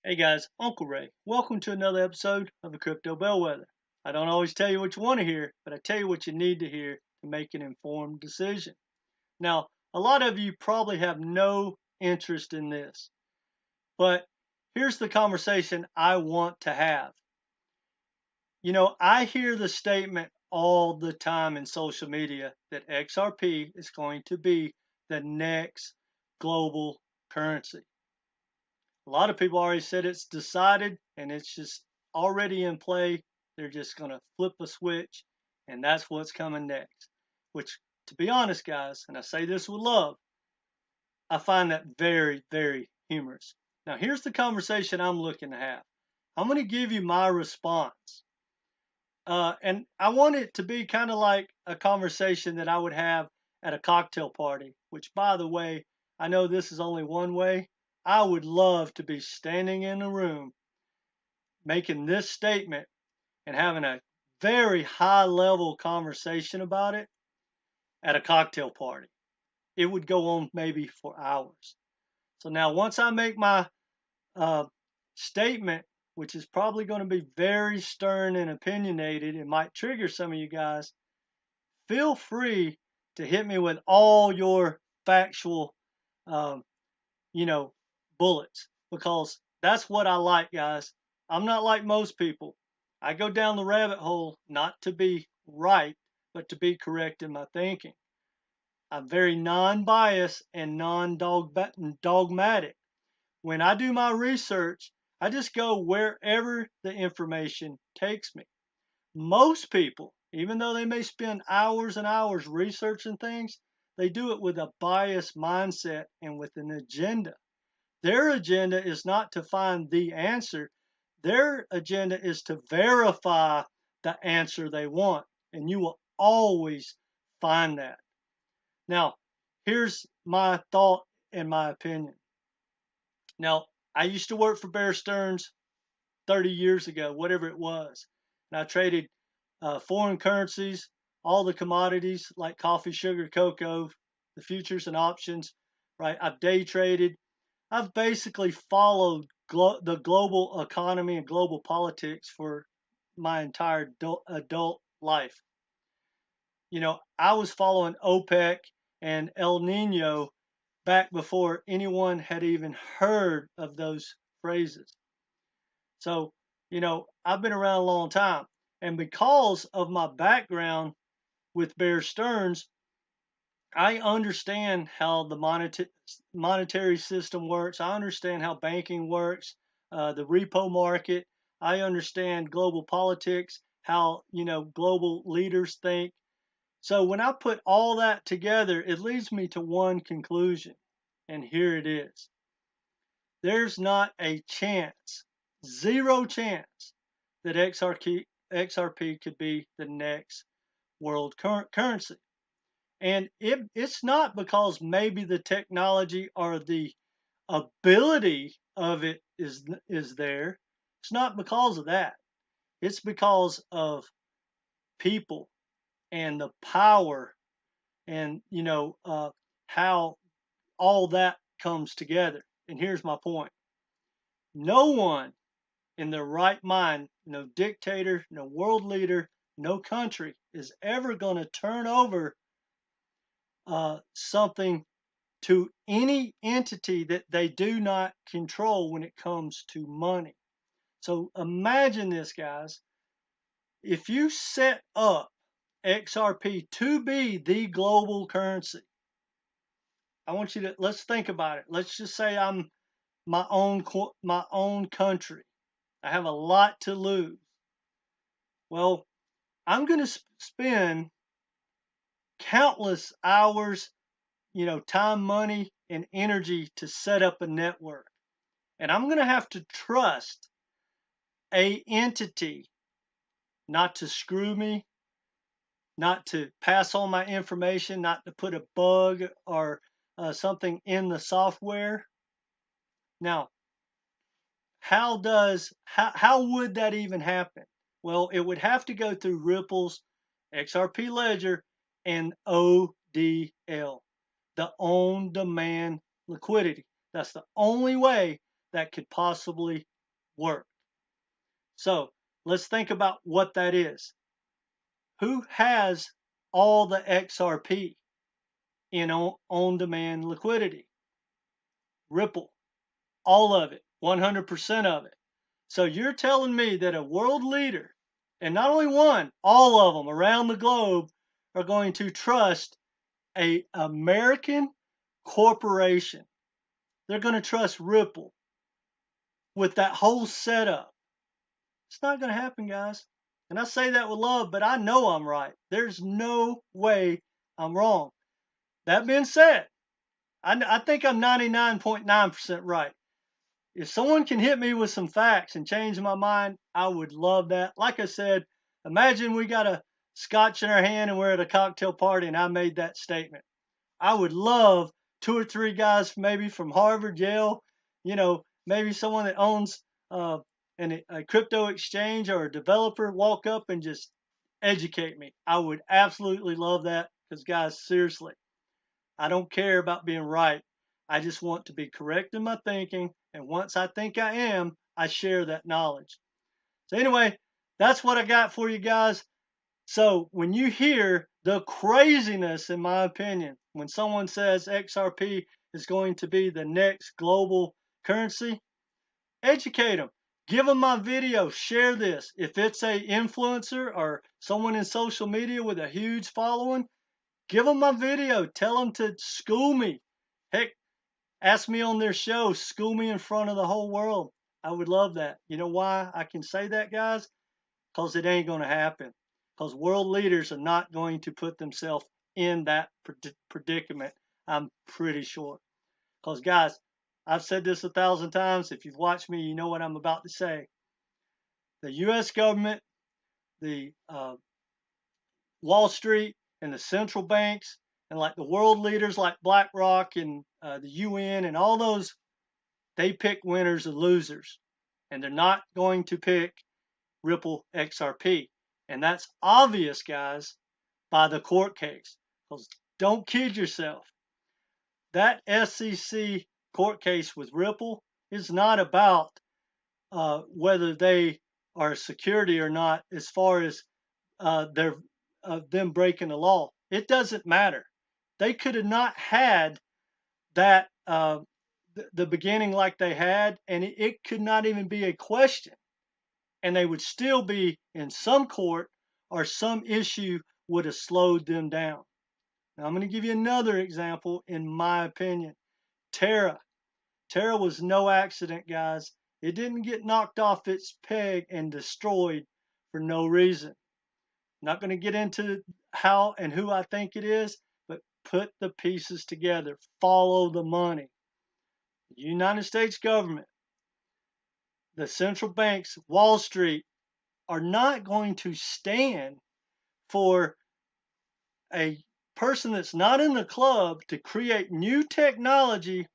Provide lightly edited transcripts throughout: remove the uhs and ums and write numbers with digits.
Hey guys, Uncle Ray. Welcome to another episode of the Crypto Bellwether. I don't always tell you what you want to hear, but I tell you what you need to hear to make an informed decision. Now, a lot of you probably have no interest in this, but here's the conversation I want to have. I hear the statement all the time in social media that XRP is going to be the next global currency. A lot of people already said it's decided and it's just already in play. They're just going to flip a switch and that's what's coming next. Which, to be honest, guys, and I say this with love, I find that very, very humorous. Now, here's the conversation I'm looking to have. I'm going to give you my response. And I want it to be kind of like a conversation that I would have at a cocktail party, which, by the way, I know this is only one way. I would love to be standing in a room making this statement and having a very high level conversation about it at a cocktail party. It would go on maybe for hours. So now, once I make my statement, which is probably going to be very stern and opinionated, it might trigger some of you guys. Feel free to hit me with all your factual, um, bullets, because that's what I like, guys. I'm not like most people. I go down the rabbit hole not to be right, but to be correct in my thinking. I'm very non-biased and non-dogmatic. When I do my research, I just go wherever the information takes me. Most people, even though they may spend hours and hours researching things, they do it with a biased mindset and with an agenda. Their agenda is not to find the answer. Their agenda is to verify the answer they want. And you will always find that. Now, here's my thought and my opinion. Now, I used to work for Bear Stearns 30 years ago, whatever it was. And I traded foreign currencies, all the commodities like coffee, sugar, cocoa, the futures and options, right? I've day traded. I've basically followed the global economy and global politics for my entire adult life. I was following OPEC and El Nino back before anyone had even heard of those phrases. So, I've been around a long time. And because of my background with Bear Stearns, I understand how the monetary system works. I understand how banking works, the repo market. I understand global politics, how, global leaders think. So when I put all that together, it leads me to one conclusion. And here it is. There's not a chance, zero chance, that XRP could be the next world currency. And it's not because maybe the technology or the ability of it is there. It's not because of that. It's because of people and the power and how all that comes together. And here's my point. No one in their right mind, no dictator, no world leader, no country is ever going to turn over something to any entity that they do not control when it comes to money. So imagine this, guys. If you set up XRP to be the global currency, I want you to, let's think about it. Let's just say I'm my own country. I have a lot to lose. Well, I'm going to spend countless hours, time, money, and energy to set up a network. And I'm going to have to trust a entity not to screw me, not to pass on my information, not to put a bug or something in the software. Now, how would that even happen? Well, it would have to go through Ripple's XRP Ledger and ODL, the on demand liquidity. That's the only way that could possibly work. So let's think about what that is. Who has all the XRP in on-demand liquidity? Ripple, all of it, 100% of it. So you're telling me that a world leader, and not only one, all of them around the globe, are going to trust a American corporation. They're going to trust Ripple with that whole setup. It's not going to happen, guys. And I say that with love, but I know I'm right. There's no way I'm wrong. That being said, I think I'm 99.9% right. If someone can hit me with some facts and change my mind, I would love that. Like I said, imagine we got a scotch in our hand and we're at a cocktail party and I made that statement. I would love 2 or 3 guys maybe from Harvard, Yale, maybe someone that owns a crypto exchange or a developer walk up and just educate me. I would absolutely love that because, guys, seriously, I don't care about being right. I just want to be correct in my thinking. And once I think I am, I share that knowledge. So anyway, that's what I got for you guys. So when you hear the craziness, in my opinion, when someone says XRP is going to be the next global currency, educate them. Give them my video. Share this. If it's a influencer or someone in social media with a huge following, give them my video. Tell them to school me. Heck, ask me on their show. School me in front of the whole world. I would love that. You know why I can say that, guys? Because it ain't going to happen. Because world leaders are not going to put themselves in that predicament. I'm pretty sure. Because, guys, I've said this 1,000 times. If you've watched me, you know what I'm about to say. The U.S. government, the Wall Street, and the central banks, and like the world leaders like BlackRock and the UN and all those, they pick winners and losers. And they're not going to pick Ripple XRP. And that's obvious, guys, by the court case. Because don't kid yourself. That SEC court case with Ripple is not about whether they are a security or not as far as them breaking the law. It doesn't matter. They could have not had that the beginning like they had, and it could not even be a question. And they would still be in some court or some issue would have slowed them down. Now, I'm going to give you another example, in my opinion. Terra. Terra was no accident, guys. It didn't get knocked off its peg and destroyed for no reason. Not going to get into how and who I think it is, but put the pieces together. Follow the money. The United States government, the central banks, Wall Street, are not going to stand for a person that's not in the club to create new technology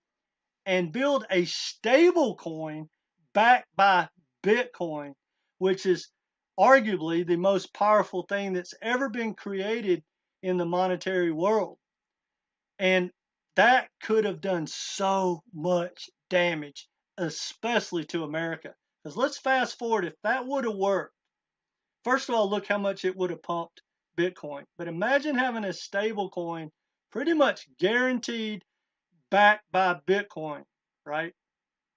and build a stable coin backed by Bitcoin, which is arguably the most powerful thing that's ever been created in the monetary world. And that could have done so much damage, especially to America. Because let's fast forward, if that would have worked, first of all, look how much it would have pumped Bitcoin. But imagine having a stable coin pretty much guaranteed backed by Bitcoin, right?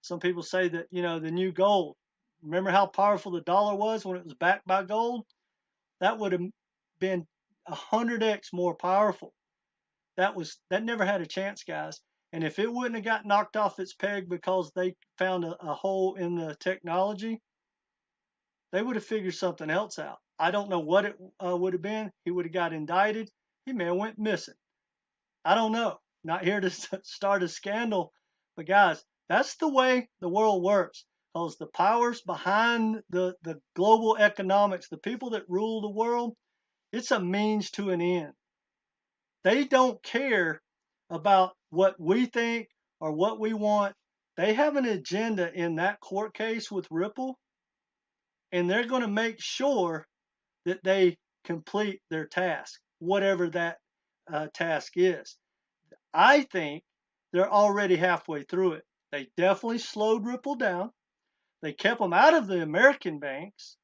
Some people say that, the new gold. Remember how powerful the dollar was when it was backed by gold? That would have been 100x more powerful. That never had a chance, guys. And if it wouldn't have got knocked off its peg because they found a hole in the technology, they would have figured something else out. I don't know what it would have been. He would have got indicted. He may have went missing. I don't know. Not here to start a scandal. But guys, that's the way the world works. Because the powers behind the global economics, the people that rule the world, it's a means to an end. They don't care about what we think or what we want. They have an agenda in that court case with Ripple, and they're going to make sure that they complete their task, whatever that task is. I think they're already halfway through it. They definitely slowed Ripple down. They kept them out of the American banks,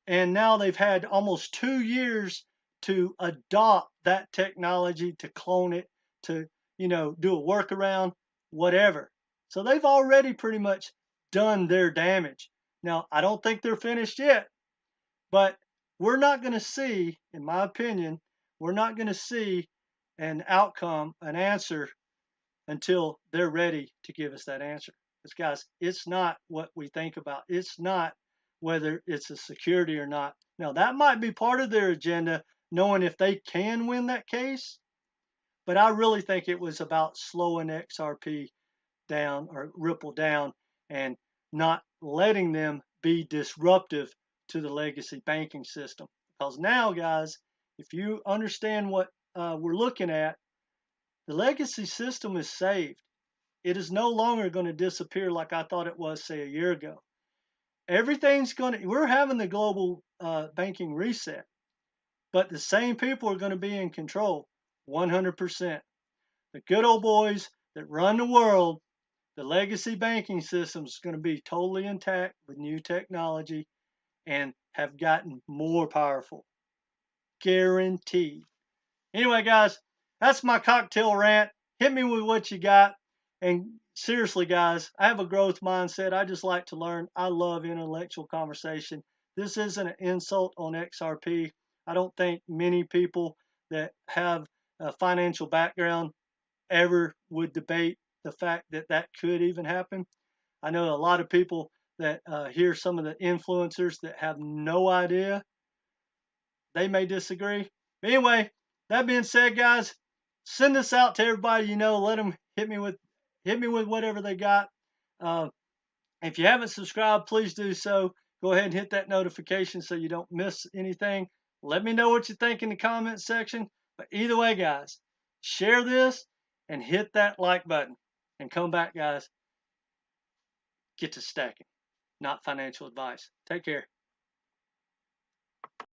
and now they've had almost 2 years to adopt that technology, to clone it, to do a workaround, whatever. So they've already pretty much done their damage. Now, I don't think they're finished yet, but we're not going to see, in my opinion, we're not going to see an outcome, an answer, until they're ready to give us that answer. Because, guys, it's not what we think about. It's not whether it's a security or not. Now, that might be part of their agenda, knowing if they can win that case. But I really think it was about slowing XRP down, or Ripple down, and not letting them be disruptive to the legacy banking system. Because now, guys, if you understand what we're looking at, the legacy system is saved. It is no longer going to disappear like I thought it was, say, a year ago. Everything's we're having the global banking reset, but the same people are going to be in control 100%. The good old boys that run the world, the legacy banking system, is going to be totally intact with new technology and have gotten more powerful. Guaranteed. Anyway, guys, that's my cocktail rant. Hit me with what you got. And seriously, guys, I have a growth mindset. I just like to learn. I love intellectual conversation. This isn't an insult on XRP. I don't think many people that have a financial background ever would debate the fact that that could even happen. I know a lot of people that hear some of the influencers that have no idea. They may disagree. But anyway, that being said, guys, send this out to everybody you know. Let them hit me with whatever they got. If you haven't subscribed, please do so. Go ahead and hit that notification so you don't miss anything. Let me know what you think in the comment section. But either way, guys, share this and hit that like button. And come back, guys. Get to stacking, not financial advice. Take care.